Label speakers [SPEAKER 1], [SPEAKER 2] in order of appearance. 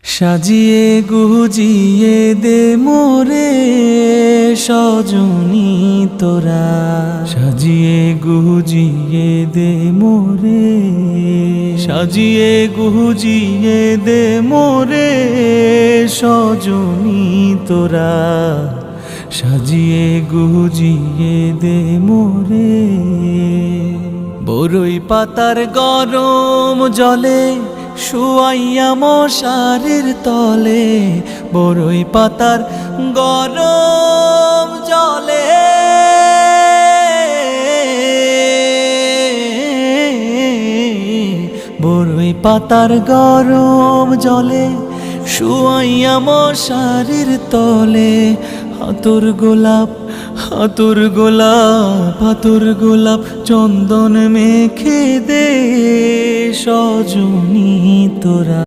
[SPEAKER 1] সাজিয়ে গুজিয়ে দে মোরে সজনী তোরা, সাজিয়ে গুজিয়ে দে মোরে, সাজিয়ে গুজিয়ে দে মোরে সজনী তোরা, সাজিয়ে গুজিয়ে দে মোরে। বরই পাতার গরম জলে শুয়াইয়া মশারির তলে, বরই পাতার গরম জলে, বরই পাতার গরম জলে শুয়াইয়া মশারির তলে। হাতুর গোলাপ হাতুর গোলাপ হাতুর গোলাপ চন্দন মেখে দে সজনী তোরা।